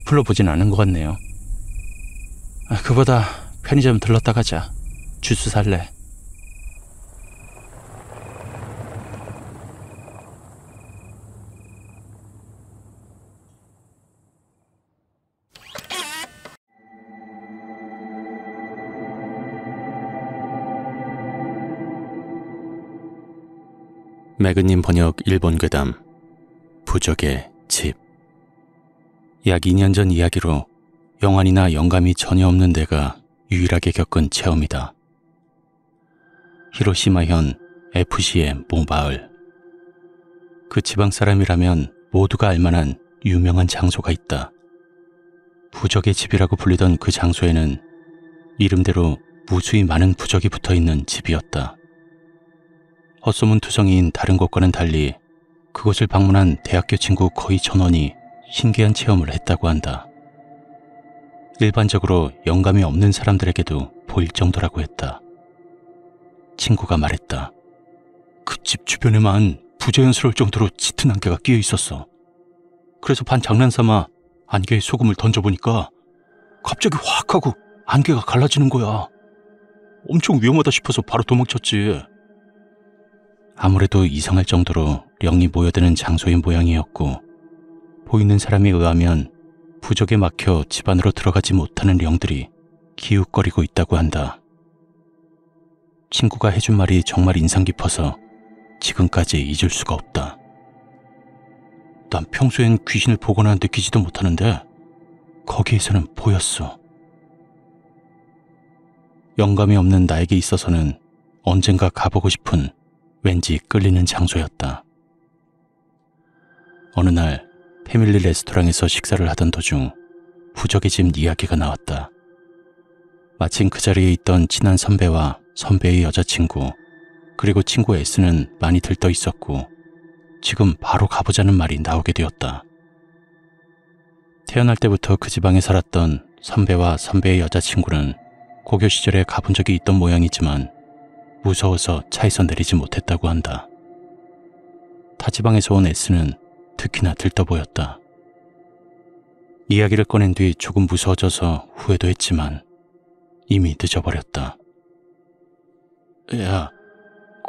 불러보진 않은 것 같네요. 그보다 편의점 들렀다 가자. 주스 살래. 매그님 번역 일본 괴담 부적의 집. 약 2년 전 이야기로 영환이나 영감이 전혀 없는 내가 유일하게 겪은 체험이다. 히로시마현 FC의 모 마을. 그 지방 사람이라면 모두가 알만한 유명한 장소가 있다. 부적의 집이라고 불리던 그 장소에는 이름대로 무수히 많은 부적이 붙어있는 집이었다. 헛소문투성이인 다른 곳과는 달리 그곳을 방문한 대학교 친구 거의 전원이 신기한 체험을 했다고 한다. 일반적으로 영감이 없는 사람들에게도 보일 정도라고 했다. 친구가 말했다. 그 집 주변에만 부자연스러울 정도로 짙은 안개가 끼어 있었어. 그래서 반 장난삼아 안개에 소금을 던져보니까 갑자기 확 하고 안개가 갈라지는 거야. 엄청 위험하다 싶어서 바로 도망쳤지. 아무래도 이상할 정도로 령이 모여드는 장소인 모양이었고, 보이는 사람에 의하면 부적에 막혀 집 안으로 들어가지 못하는 령들이 기웃거리고 있다고 한다. 친구가 해준 말이 정말 인상 깊어서 지금까지 잊을 수가 없다. 난 평소엔 귀신을 보거나 느끼지도 못하는데 거기에서는 보였어. 영감이 없는 나에게 있어서는 언젠가 가보고 싶은 왠지 끌리는 장소였다. 어느 날 패밀리 레스토랑에서 식사를 하던 도중 부적의 집 이야기가 나왔다. 마침 그 자리에 있던 친한 선배와 선배의 여자친구, 그리고 친구 S는 많이 들떠 있었고 지금 바로 가보자는 말이 나오게 되었다. 태어날 때부터 그 지방에 살았던 선배와 선배의 여자친구는 고교 시절에 가본 적이 있던 모양이지만 무서워서 차에서 내리지 못했다고 한다. 타지방에서 온 S는 특히나 들떠 보였다. 이야기를 꺼낸 뒤 조금 무서워져서 후회도 했지만 이미 늦어버렸다. 야,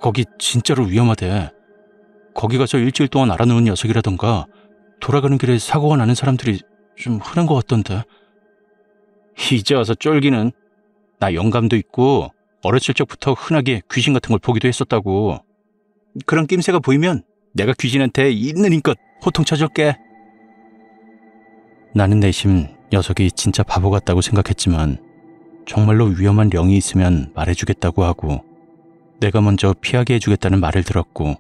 거기 진짜로 위험하대. 거기 가서 일주일 동안 알아놓은 녀석이라던가 돌아가는 길에 사고가 나는 사람들이 좀 흔한 것 같던데. 이제 와서 쫄기는. 나 영감도 있고 어렸을 적부터 흔하게 귀신 같은 걸 보기도 했었다고. 그런 낌새가 보이면 내가 귀신한테 있는 힘껏 호통쳐줄게. 나는 내심 녀석이 진짜 바보 같다고 생각했지만 정말로 위험한 령이 있으면 말해주겠다고 하고 내가 먼저 피하게 해주겠다는 말을 들었고,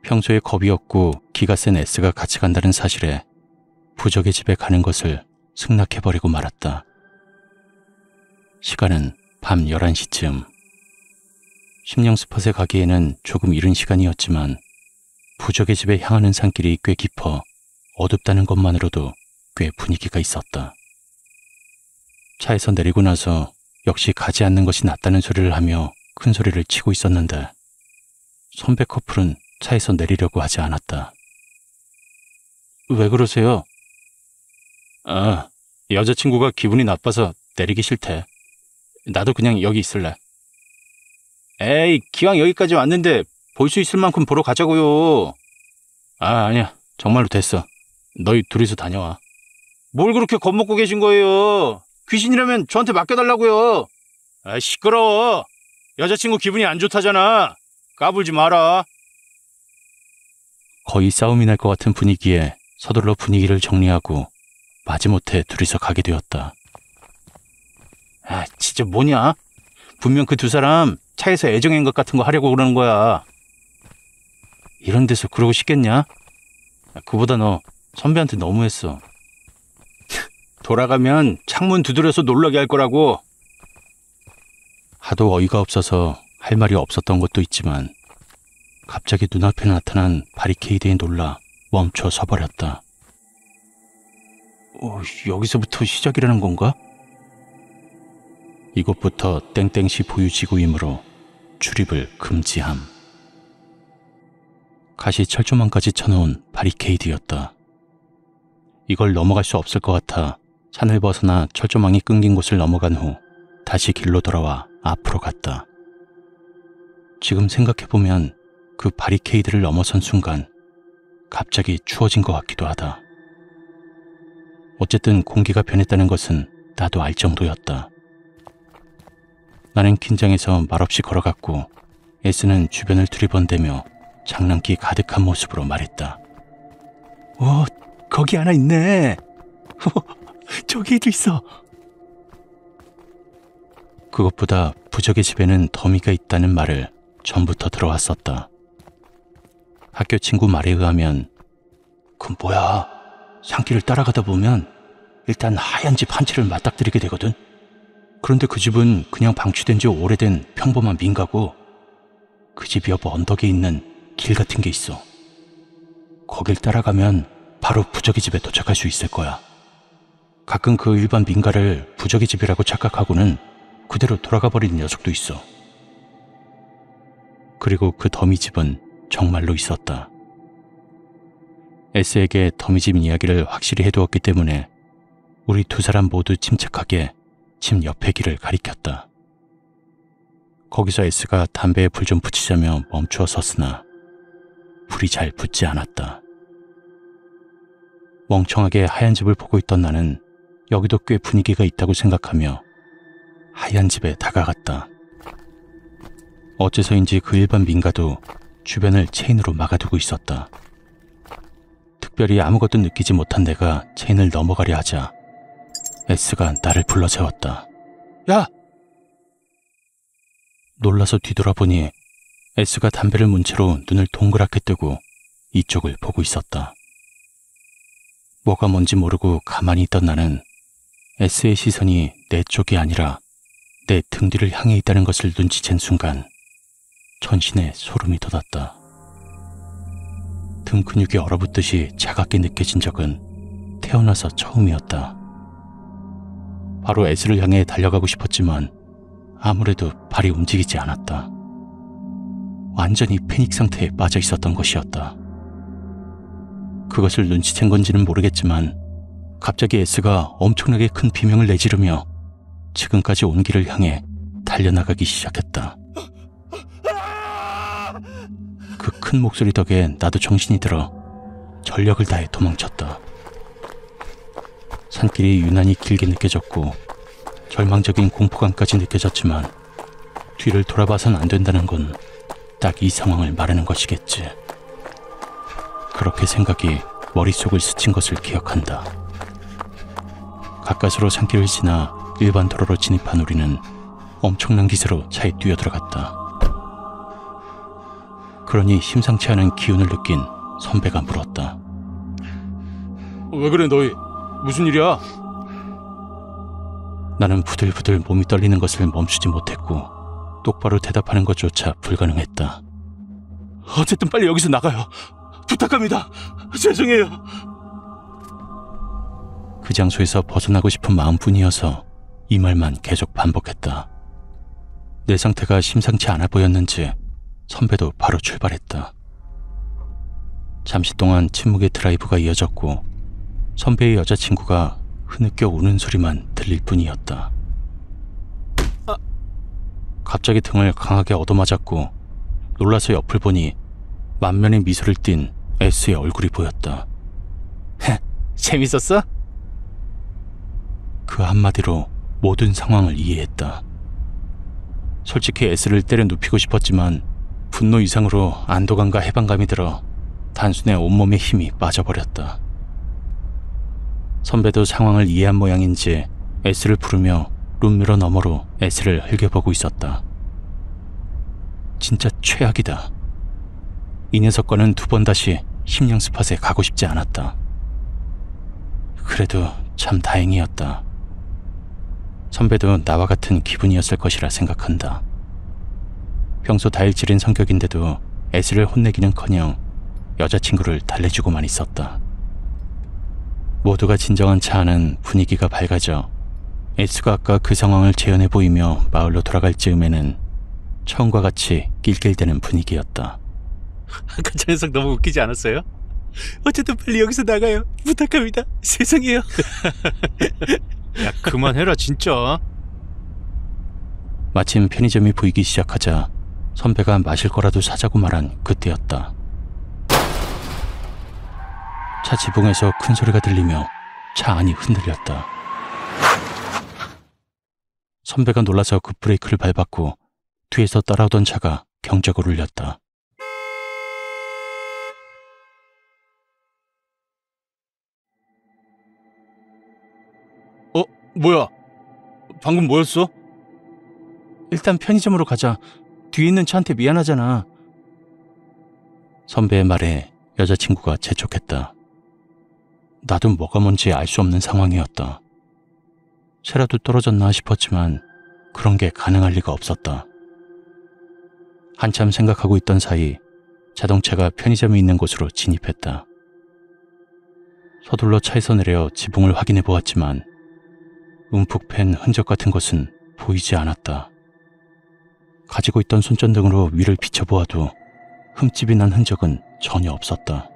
평소에 겁이 없고 기가 센 S가 같이 간다는 사실에 부적의 집에 가는 것을 승낙해버리고 말았다. 시간은 밤 11시쯤. 심령스팟에 가기에는 조금 이른 시간이었지만 부적의 집에 향하는 산길이 꽤 깊어 어둡다는 것만으로도 꽤 분위기가 있었다. 차에서 내리고 나서 역시 가지 않는 것이 낫다는 소리를 하며 큰 소리를 치고 있었는데 선배 커플은 차에서 내리려고 하지 않았다. 왜 그러세요? 여자친구가 기분이 나빠서 내리기 싫대. 나도 그냥 여기 있을래. 에이, 기왕 여기까지 왔는데 볼 수 있을 만큼 보러 가자고요. 아니야. 정말로 됐어. 너희 둘이서 다녀와. 뭘 그렇게 겁먹고 계신 거예요? 귀신이라면 저한테 맡겨달라고요. 시끄러워. 여자친구 기분이 안 좋다잖아. 까불지 마라. 거의 싸움이 날 것 같은 분위기에 서둘러 분위기를 정리하고 마지못해 둘이서 가게 되었다. 진짜 뭐냐? 분명 그 두 사람 차에서 애정행각 같은 거 하려고 그러는 거야. 이런 데서 그러고 싶겠냐? 그보다 너 선배한테 너무했어. 돌아가면 창문 두드려서 놀라게 할 거라고. 하도 어이가 없어서 할 말이 없었던 것도 있지만 갑자기 눈앞에 나타난 바리케이드에 놀라 멈춰 서버렸다. 여기서부터 시작이라는 건가? 이곳부터 땡땡시 보유지구이므로 출입을 금지함. 가시 철조망까지 쳐놓은 바리케이드였다. 이걸 넘어갈 수 없을 것 같아 산을 벗어나 철조망이 끊긴 곳을 넘어간 후 다시 길로 돌아와 앞으로 갔다. 지금 생각해보면 그 바리케이드를 넘어선 순간 갑자기 추워진 것 같기도 하다. 어쨌든 공기가 변했다는 것은 나도 알 정도였다. 나는 긴장해서 말없이 걸어갔고 S는 주변을 두리번대며 장난기 가득한 모습으로 말했다. 거기 하나 있네. 저기에도 있어. 그것보다 부적의 집에는 더미가 있다는 말을 전부터 들어왔었다. 학교 친구 말에 의하면 그 뭐야, 산길을 따라가다 보면 일단 하얀 집 한 채를 맞닥뜨리게 되거든. 그런데 그 집은 그냥 방치된 지 오래된 평범한 민가고 그 집 옆 언덕에 있는 길 같은 게 있어. 거길 따라가면 바로 부적의 집에 도착할 수 있을 거야. 가끔 그 일반 민가를 부적의 집이라고 착각하고는 그대로 돌아가 버리는 녀석도 있어. 그리고 그 더미집은 정말로 있었다. S에게 더미집 이야기를 확실히 해두었기 때문에 우리 두 사람 모두 침착하게 집 옆의 길을 가리켰다. 거기서 S가 담배에 불 좀 붙이자며 멈추어 섰으나 불이 잘 붙지 않았다. 멍청하게 하얀 집을 보고 있던 나는 여기도 꽤 분위기가 있다고 생각하며 하얀 집에 다가갔다. 어째서인지 그 일반 민가도 주변을 체인으로 막아두고 있었다. 특별히 아무것도 느끼지 못한 내가 체인을 넘어가려 하자 S가 나를 불러 세웠다. 야! 놀라서 뒤돌아보니 S가 담배를 문 채로 눈을 동그랗게 뜨고 이쪽을 보고 있었다. 뭐가 뭔지 모르고 가만히 있던 나는 S의 시선이 내 쪽이 아니라 내 등 뒤를 향해 있다는 것을 눈치챈 순간 전신에 소름이 돋았다. 등 근육이 얼어붙듯이 차갑게 느껴진 적은 태어나서 처음이었다. 바로 S를 향해 달려가고 싶었지만 아무래도 발이 움직이지 않았다. 완전히 패닉 상태에 빠져 있었던 것이었다. 그것을 눈치챈 건지는 모르겠지만 갑자기 S가 엄청나게 큰 비명을 내지르며 지금까지 온 길을 향해 달려나가기 시작했다. 그 큰 목소리 덕에 나도 정신이 들어 전력을 다해 도망쳤다. 산길이 유난히 길게 느껴졌고 절망적인 공포감까지 느껴졌지만 뒤를 돌아봐선 안 된다는 건 딱 이 상황을 말하는 것이겠지. 그렇게 생각이 머릿속을 스친 것을 기억한다. 가까스로 산길을 지나 일반 도로로 진입한 우리는 엄청난 기세로 차에 뛰어들어갔다. 그러니 심상치 않은 기운을 느낀 선배가 물었다. 왜 그래 너희? 무슨 일이야? 나는 부들부들 몸이 떨리는 것을 멈추지 못했고 똑바로 대답하는 것조차 불가능했다. 어쨌든 빨리 여기서 나가요. 부탁합니다. 죄송해요. 그 장소에서 벗어나고 싶은 마음뿐이어서 이 말만 계속 반복했다. 내 상태가 심상치 않아 보였는지 선배도 바로 출발했다. 잠시 동안 침묵의 드라이브가 이어졌고 선배의 여자친구가 흐느껴 우는 소리만 들릴 뿐이었다. 갑자기 등을 강하게 얻어맞았고 놀라서 옆을 보니 만면에 미소를 띤 S의 얼굴이 보였다. 재밌었어? 그 한마디로 모든 상황을 이해했다. 솔직히 S를 때려 눕히고 싶었지만 분노 이상으로 안도감과 해방감이 들어 단순에 온몸의 힘이 빠져버렸다. 선배도 상황을 이해한 모양인지 S를 부르며 룸미러 너머로 S를 흘겨보고 있었다. 진짜 최악이다. 이 녀석과는 두 번 다시 심령 스팟에 가고 싶지 않았다. 그래도 참 다행이었다. 선배도 나와 같은 기분이었을 것이라 생각한다. 평소 다일질인 성격인데도 S를 혼내기는커녕 여자친구를 달래주고만 있었다. 모두가 진정한 차 안은 분위기가 밝아져 S가 아까 그 상황을 재현해 보이며 마을로 돌아갈 즈음에는 처음과 같이 낄낄대는 분위기였다. 그 녀석 너무 웃기지 않았어요? 어쨌든 빨리 여기서 나가요. 부탁합니다. 죄송해요. 야, 그만해라 진짜. 마침 편의점이 보이기 시작하자 선배가 마실 거라도 사자고 말한 그때였다. 차 지붕에서 큰 소리가 들리며 차 안이 흔들렸다. 선배가 놀라서 급브레이크를 밟았고 뒤에서 따라오던 차가 경적을 울렸다. 뭐야? 방금 뭐였어? 일단 편의점으로 가자. 뒤에 있는 차한테 미안하잖아. 선배의 말에 여자친구가 재촉했다. 나도 뭐가 뭔지 알 수 없는 상황이었다. 새라도 떨어졌나 싶었지만 그런 게 가능할 리가 없었다. 한참 생각하고 있던 사이 자동차가 편의점이 있는 곳으로 진입했다. 서둘러 차에서 내려 지붕을 확인해 보았지만 움푹 팬 흔적 같은 것은 보이지 않았다. 가지고 있던 손전등으로 위를 비춰보아도 흠집이 난 흔적은 전혀 없었다.